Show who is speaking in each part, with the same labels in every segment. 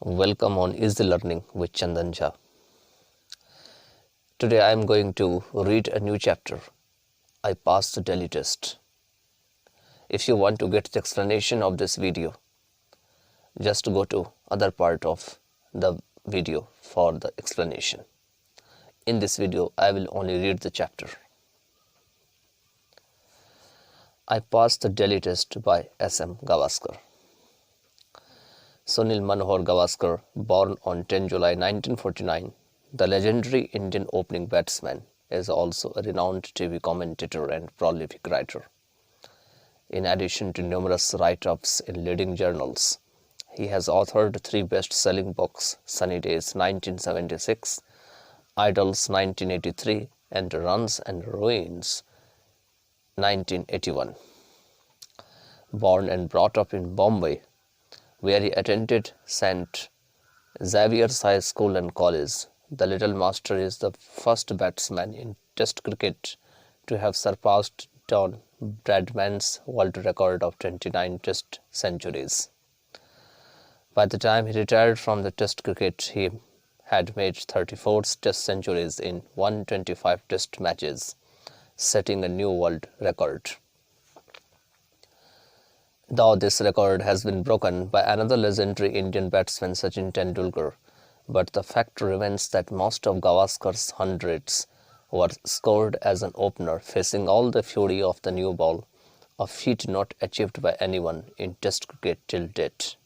Speaker 1: Welcome on Easy Learning with Chandan Jha. Today I am going to read a new chapter. I passed the Delhi test. If you want to get the explanation of this video, just go to other part of the video for the explanation. In this video, I will only read the chapter. I passed the Delhi test by S.M. Gavaskar. Sunil Manohar Gavaskar, born on 10 July 1949, the legendary Indian opening batsman, is also a renowned TV commentator and prolific writer. In addition to numerous write-ups in leading journals, he has authored 3 best-selling books: Sunny Days 1976, Idols 1983, and Runs and Ruins 1981. Born and brought up in Bombay, where he attended St. Xavier's High School and College, the Little Master is the first batsman in Test cricket to have surpassed Don Bradman's world record of 29 Test centuries. By the time he retired from the Test cricket, he had made 34 Test centuries in 125 Test matches, setting a new world record. Though this record has been broken by another legendary Indian batsman, Sachin Tendulkar, but the fact remains that most of Gavaskar's hundreds were scored as an opener, facing all the fury of the new ball, a feat not achieved by anyone in Test cricket till date.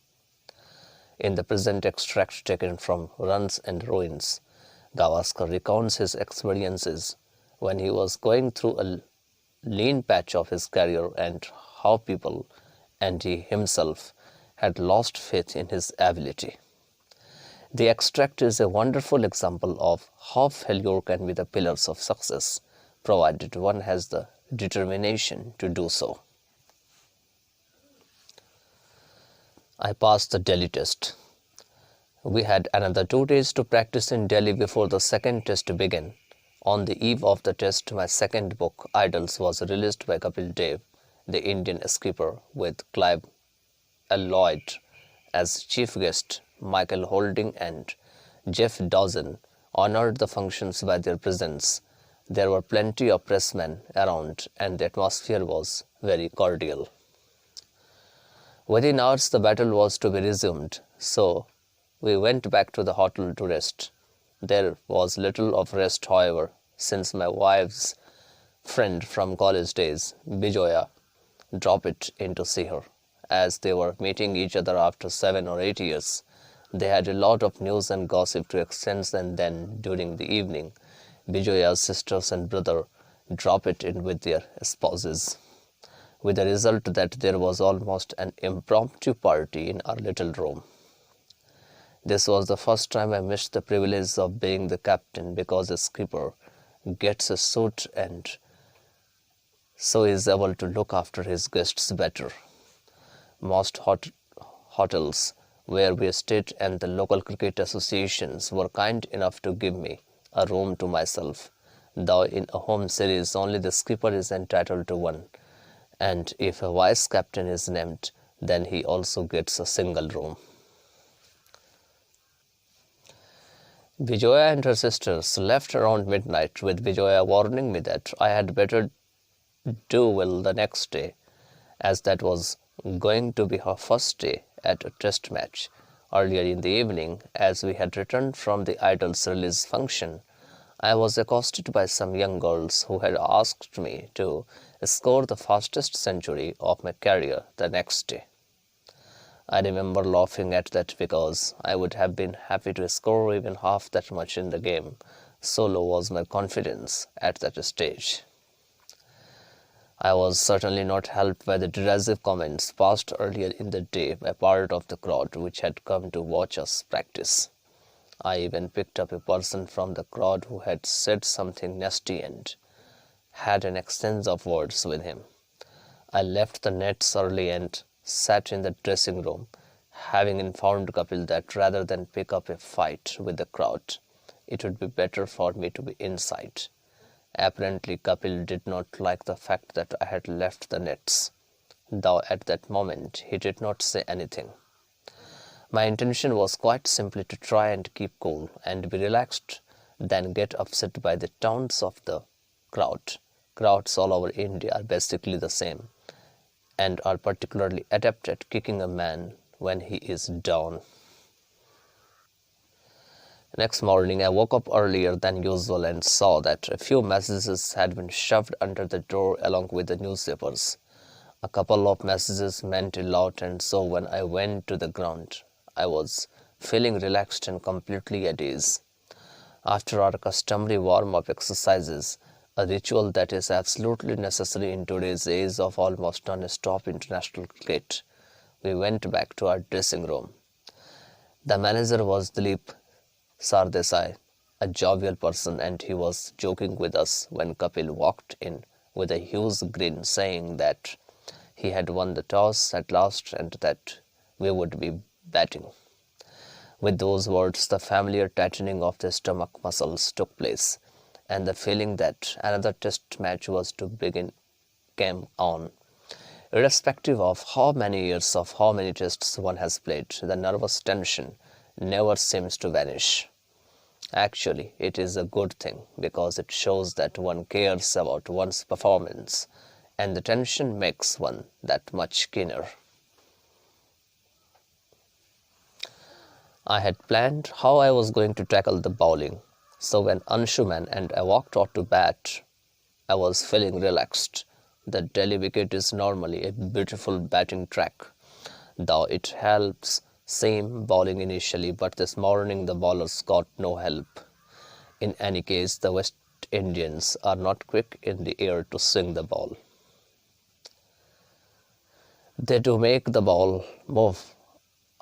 Speaker 1: In the present extract taken from Runs and Ruins, Gavaskar recounts his experiences when he was going through a lean patch of his career and how people and he himself had lost faith in his ability. The extract is a wonderful example of how failure can be the pillars of success, provided one has the determination to do so. I passed the Delhi test. We had another 2 days to practice in Delhi before the second test began. On the eve of the test, my second book, Idols, was released by Kapil Dev, the Indian skipper, with Clive Lloyd as chief guest. Michael Holding and Jeff Dawson honored the functions by their presence. There were plenty of pressmen around and the atmosphere was very cordial. Within hours the battle was to be resumed, so we went back to the hotel to rest. There was little of rest, however, since my wife's friend from college days, Bijoya, dropped in to see her. As they were meeting each other after 7 or 8 years, they had a lot of news and gossip to exchange, and then, during the evening, Bijoya's sisters and brother dropped in with their spouses, with the result that there was almost an impromptu party in our little room. This was the first time I missed the privilege of being the captain, because a skipper gets a suit and so is able to look after his guests better. Most hotels where we stayed and the local cricket associations were kind enough to give me a room to myself, though in a home series only the skipper is entitled to one, and if a vice captain is named, then he also gets a single room. Bijoya and her sisters left around midnight, with Bijoya warning me that I had better do well the next day, as that was going to be her first day at a test match. Earlier in the evening, as we had returned from the Idols release function, I was accosted by some young girls who had asked me to score the fastest century of my career the next day. I remember laughing at that, because I would have been happy to score even half that much in the game, so low was my confidence at that stage. I was certainly not helped by the derisive comments passed earlier in the day by part of the crowd which had come to watch us practice. I even picked up a person from the crowd who had said something nasty and had an exchange of words with him. I left the nets early and sat in the dressing room, having informed Kapil that rather than pick up a fight with the crowd, it would be better for me to be inside. Apparently, Kapil did not like the fact that I had left the nets, though at that moment he did not say anything. My intention was quite simply to try and keep cool and be relaxed, then get upset by the taunts of the crowd. Crowds all over India are basically the same and are particularly adept at kicking a man when he is down. Next morning, I woke up earlier than usual and saw that a few messages had been shoved under the door along with the newspapers. A couple of messages meant a lot, and so when I went to the ground, I was feeling relaxed and completely at ease. After our customary warm-up exercises, a ritual that is absolutely necessary in today's age of almost non-stop international cricket, we went back to our dressing room. The manager was Dilip Sardesai, a jovial person, and he was joking with us when Kapil walked in with a huge grin, saying that he had won the toss at last and that we would be batting. With those words, the familiar tightening of the stomach muscles took place, and the feeling that another test match was to begin came on. Irrespective of how many years of how many tests one has played, the nervous tension never seems to vanish. Actually, it is a good thing because it shows that one cares about one's performance, and the tension makes one that much keener. I had planned how I was going to tackle the bowling, so when Anshuman and I walked out to bat, I was feeling relaxed. The Delhi wicket is normally a beautiful batting track, though it helps seam bowling initially, but this morning the bowlers got no help. In any case, the West Indians are not quick in the air to swing the ball. They do make the ball move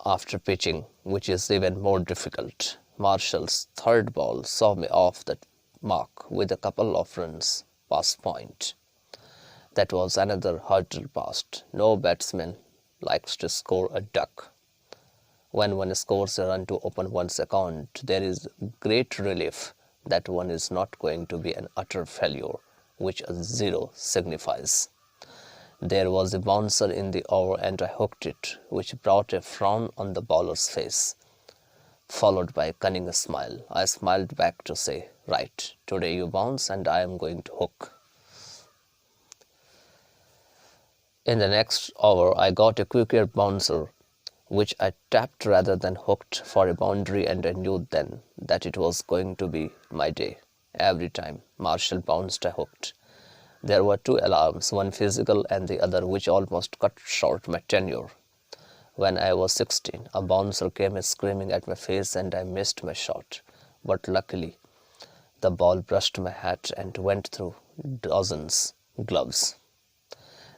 Speaker 1: after pitching, which is even more difficult. Marshall's third ball saw me off the mark with a couple of runs past point. That was another hurdle passed. No batsman likes to score a duck. When one scores a run to open one's account, there is great relief that one is not going to be an utter failure, which a zero signifies. There was a bouncer in the over and I hooked it, which brought a frown on the bowler's face, followed by a cunning smile. I smiled back to say, "Right, today you bounce and I am going to hook." In the next over, I got a quicker bouncer, which I tapped rather than hooked for a boundary, and I knew then that it was going to be my day. Every time Marshall bounced, I hooked. There were two alarms, one physical and the other which almost cut short my tenure. When I was 16, a bouncer came screaming at my face and I missed my shot. But luckily, the ball brushed my hat and went through dozens gloves.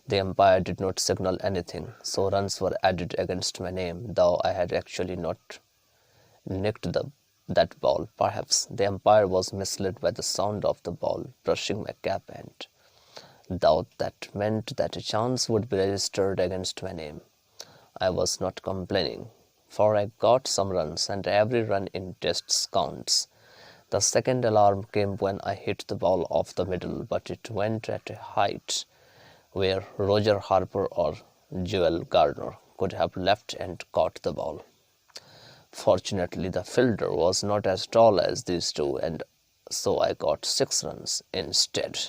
Speaker 1: The umpire did not signal anything, so runs were added against my name, though I had actually not nicked that ball. Perhaps the umpire was misled by the sound of the ball brushing my cap, and doubt that meant that a chance would be registered against my name. I was not complaining, for I got some runs and every run in tests counts. The second alarm came when I hit the ball off the middle, but it went at a height where Roger Harper or Joel Gardner could have left and caught the ball. Fortunately, the fielder was not as tall as these two, and so I got 6 runs instead.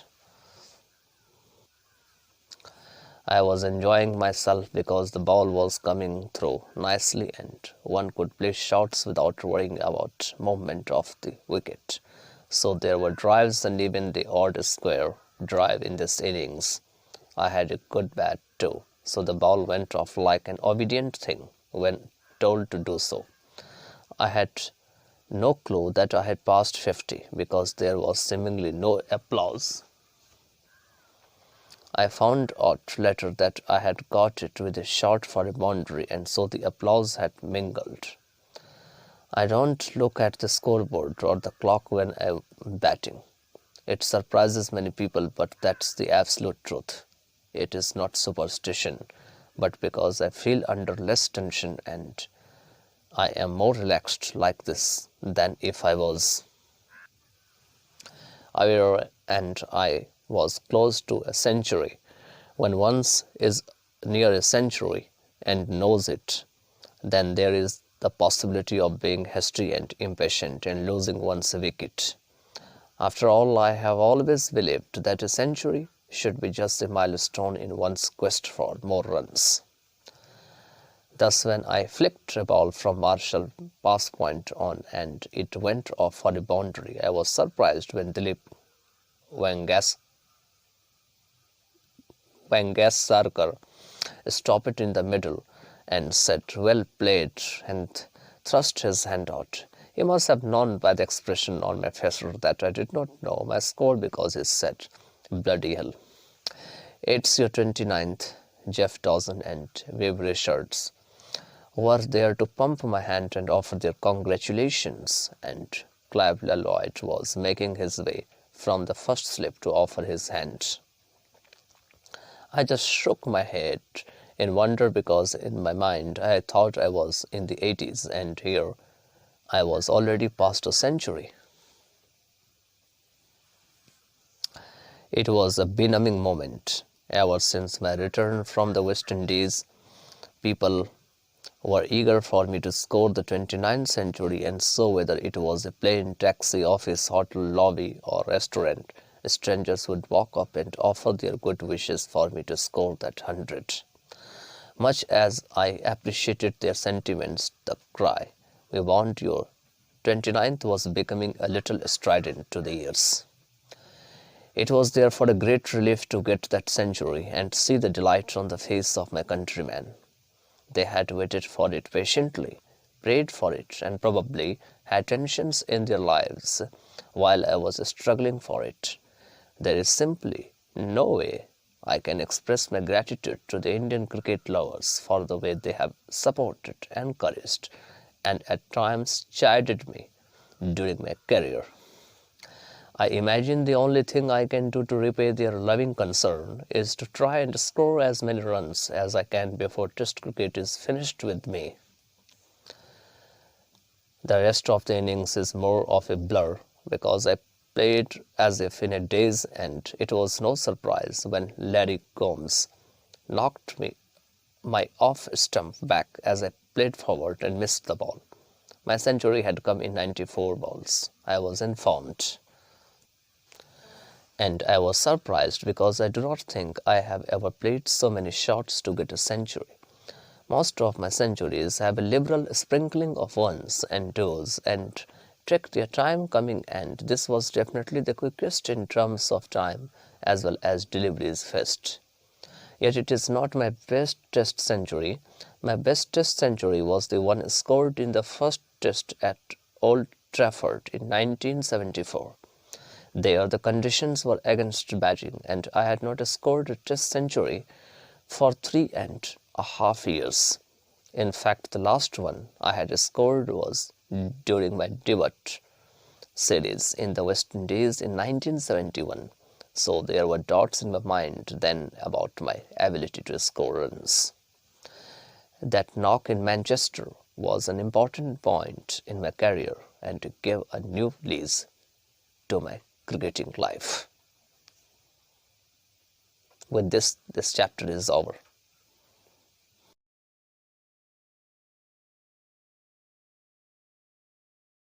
Speaker 1: I was enjoying myself because the ball was coming through nicely and one could play shots without worrying about movement of the wicket. So there were drives and even the odd square drive in this innings. I had a good bat too, so the ball went off like an obedient thing when told to do so. I had no clue that I had passed 50 because there was seemingly no applause. I found out later that I had got it with a shot for a boundary, and so the applause had mingled. I don't look at the scoreboard or the clock when I'm batting. It surprises many people, but that's the absolute truth. It is not superstition, but because I feel under less tension and I am more relaxed like this than if I was aware and I was close to a century. When one is near a century and knows it, then there is the possibility of being hasty and impatient and losing one's wicket. After all, I have always believed that a century should be just a milestone in one's quest for more runs. Thus, when I flicked a ball from Marshall pass point on and it went off for a boundary, I was surprised when Dilip Gavaskar stopped it in the middle and said, "Well played," and thrust his hand out. He must have known by the expression on my face that I did not know my score, because he said, "Bloody hell. It's your 29th." Jeff Dawson and Webb Richards were there to pump my hand and offer their congratulations, and Clive Lloyd was making his way from the first slip to offer his hand. I just shook my head in wonder, because in my mind I thought I was in the 80s, and here I was already past a century. It was a benumbing moment. Ever since my return from the West Indies, people were eager for me to score the 29th century, and so whether it was a plane, taxi, office, hotel lobby or restaurant, strangers would walk up and offer their good wishes for me to score that 100. Much as I appreciated their sentiments, the cry, "We want your 29th" was becoming a little strident to the ears. It was therefore a great relief to get that century and see the delight on the face of my countrymen. They had waited for it patiently, prayed for it, and probably had tensions in their lives while I was struggling for it. There is simply no way I can express my gratitude to the Indian cricket lovers for the way they have supported, encouraged, and at times chided me during my career. I imagine the only thing I can do to repay their loving concern is to try and score as many runs as I can before Test cricket is finished with me. The rest of the innings is more of a blur, because I played as if in a daze, and it was no surprise when Larry Gomes knocked my off stump back as I played forward and missed the ball. My century had come in 94 balls, I was informed. And I was surprised, because I do not think I have ever played so many shots to get a century. Most of my centuries have a liberal sprinkling of ones and twos and take their time coming, and this was definitely the quickest in terms of time as well as deliveries first. Yet it is not my best Test century. My best Test century was the one scored in the first Test at Old Trafford in 1974. There the conditions were against batting, and I had not scored a Test century for 3.5 years. In fact, the last one I had scored was during my debut series in the West Indies in 1971. So there were doubts in my mind then about my ability to score runs. That knock in Manchester was an important point in my career and gave a new lease to my cricketing life. With this chapter is over.